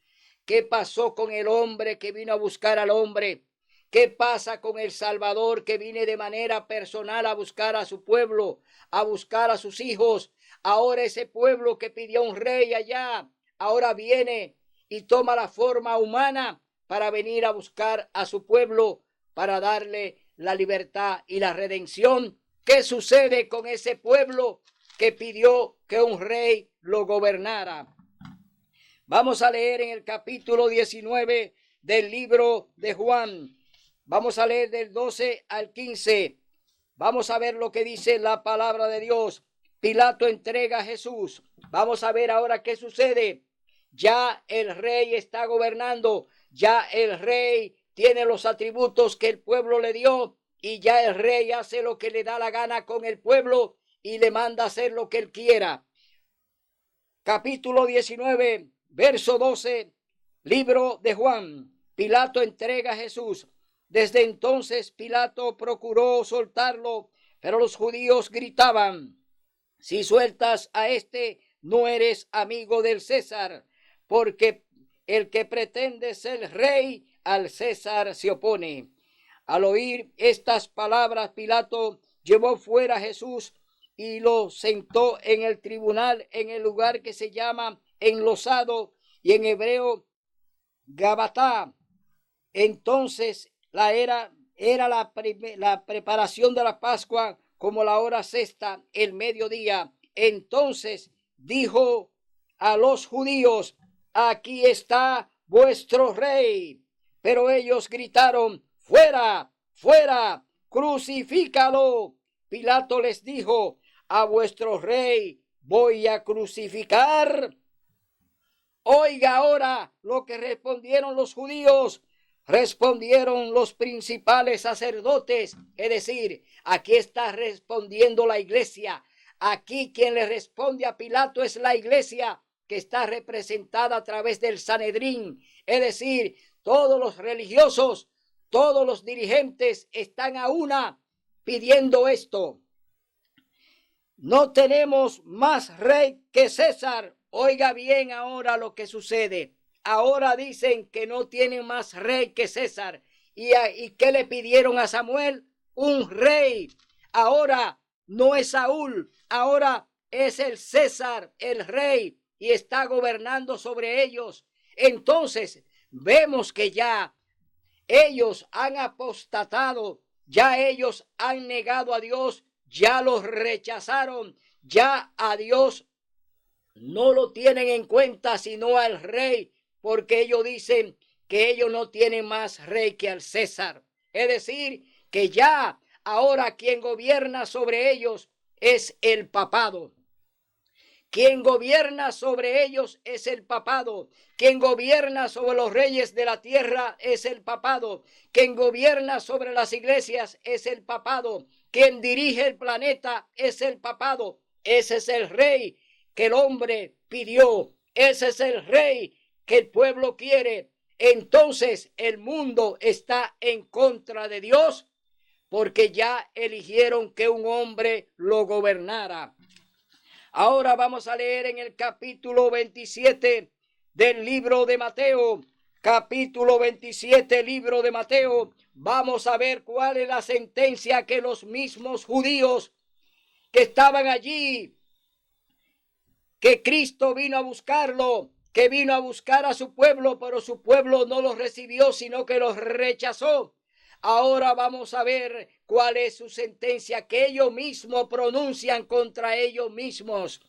¿Qué pasó con el hombre que vino a buscar al hombre? ¿Qué pasa con el Salvador que viene de manera personal a buscar a su pueblo, a buscar a sus hijos? Ahora ese pueblo que pidió un rey allá, ahora viene y toma la forma humana para venir a buscar a su pueblo, para darle la libertad y la redención. ¿Qué sucede con ese pueblo que pidió que un rey lo gobernara? Vamos a leer en el capítulo 19 del libro de Juan. Vamos a leer del 12 al 15. Vamos a ver lo que dice la palabra de Dios. Pilato entrega a Jesús. Vamos a ver ahora qué sucede. Ya el rey está gobernando. Ya el rey tiene los atributos que el pueblo le dio y ya el rey hace lo que le da la gana con el pueblo y le manda hacer lo que él quiera. Capítulo 19, verso 12, libro de Juan. Pilato entrega a Jesús. Desde entonces Pilato procuró soltarlo, pero los judíos gritaban: si sueltas a este, no eres amigo del César, porque el que pretende ser rey al César se opone. Al oír estas palabras, Pilato llevó fuera a Jesús y lo sentó en el tribunal en el lugar que se llama Enlosado y en hebreo Gabatá. Entonces era la preparación de la Pascua, como la hora sexta, el mediodía. Entonces dijo a los judíos: aquí está vuestro rey. Pero ellos gritaron: fuera, fuera, crucifícalo. Pilato les dijo: a vuestro rey voy a crucificar. Oiga ahora lo que respondieron los judíos. Respondieron los principales sacerdotes, es decir, aquí está respondiendo la iglesia. Aquí quien le responde a Pilato es la iglesia, que está representada a través del Sanedrín, es decir, todos los religiosos, todos los dirigentes están a una pidiendo esto. No tenemos más rey que César. Oiga bien ahora lo que sucede. Ahora dicen que no tienen más rey que César. ¿Y qué le pidieron a Samuel? Un rey. Ahora no es Saúl, ahora es el César, el rey, y está gobernando sobre ellos. Entonces vemos que ya ellos han apostatado, ya ellos han negado a Dios, ya los rechazaron, ya a Dios no lo tienen en cuenta sino al rey, porque ellos dicen que ellos no tienen más rey que al César. Es decir, que ya ahora quien gobierna sobre ellos es el papado. Quien gobierna sobre ellos es el papado. Quien gobierna sobre los reyes de la tierra es el papado. Quien gobierna sobre las iglesias es el papado. Quien dirige el planeta es el papado. Ese es el rey que el hombre pidió. Ese es el rey que el pueblo quiere. Entonces el mundo está en contra de Dios porque ya eligieron que un hombre lo gobernara. Ahora vamos a leer en el capítulo 27 del libro de Mateo. Capítulo 27, libro de Mateo. Vamos a ver cuál es la sentencia que los mismos judíos que estaban allí, que Cristo vino a buscarlo, que vino a buscar a su pueblo, pero su pueblo no los recibió, sino que los rechazó. Ahora vamos a ver cuál es su sentencia que ellos mismos pronuncian contra ellos mismos.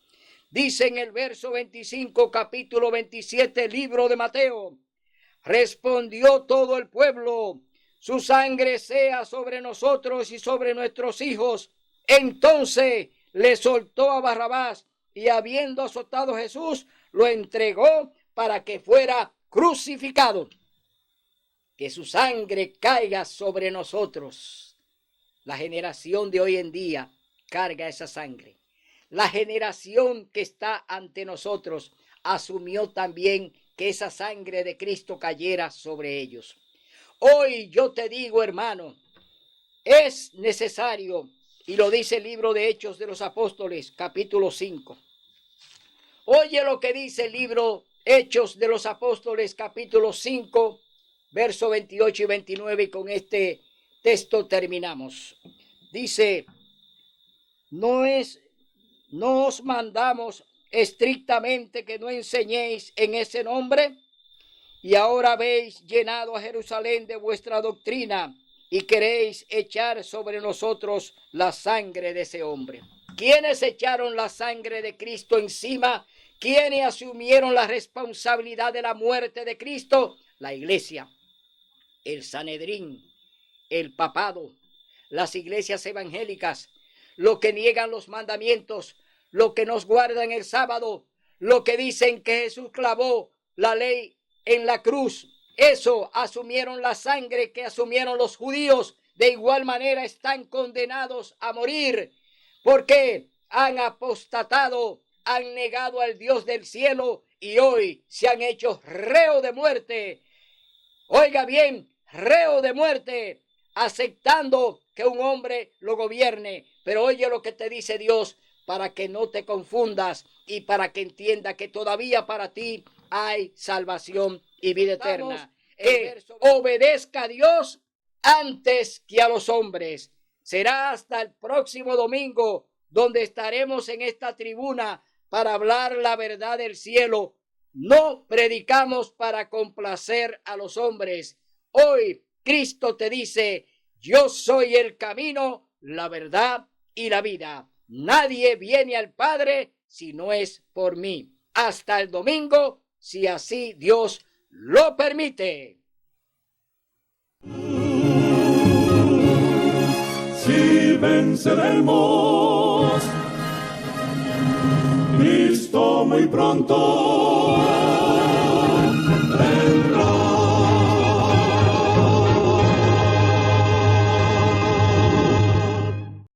Dice en el verso 25, capítulo 27, libro de Mateo: respondió todo el pueblo: su sangre sea sobre nosotros y sobre nuestros hijos. Entonces le soltó a Barrabás y, habiendo azotado a Jesús, lo entregó para que fuera crucificado. Que su sangre caiga sobre nosotros. La generación de hoy en día carga esa sangre. La generación que está ante nosotros asumió también que esa sangre de Cristo cayera sobre ellos. Hoy yo te digo, hermano, es necesario, y lo dice el libro de Hechos de los Apóstoles, capítulo 5. Oye lo que dice el libro Hechos de los Apóstoles, capítulo 5, verso 28 y 29, y con este texto terminamos. Dice: no os mandamos estrictamente que no enseñéis en ese nombre, y ahora habéis llenado a Jerusalén de vuestra doctrina y queréis echar sobre nosotros la sangre de ese hombre. ¿Quiénes echaron la sangre de Cristo encima? ¿Quiénes asumieron la responsabilidad de la muerte de Cristo? La iglesia, el Sanedrín, el papado, las iglesias evangélicas, los que niegan los mandamientos, los que nos guardan el sábado, los que dicen que Jesús clavó la ley en la cruz. eso asumieron la sangre que asumieron los judíos. De igual manera están condenados a morir porque han apostatado, han negado al Dios del cielo y hoy se han hecho reo de muerte. Oiga bien, reo de muerte, aceptando que un hombre lo gobierne. Pero oye lo que te dice Dios para que no te confundas y para que entienda que todavía para ti hay salvación y vida eterna. Que obedezca a Dios antes que a los hombres. Será hasta el próximo domingo donde estaremos en esta tribuna para hablar la verdad del cielo. No predicamos para complacer a los hombres. Hoy Cristo te dice: yo soy el camino, la verdad y la vida. Nadie viene al Padre si no es por mí. Hasta el domingo, si así Dios lo permite. Si venceremos, Cristo muy pronto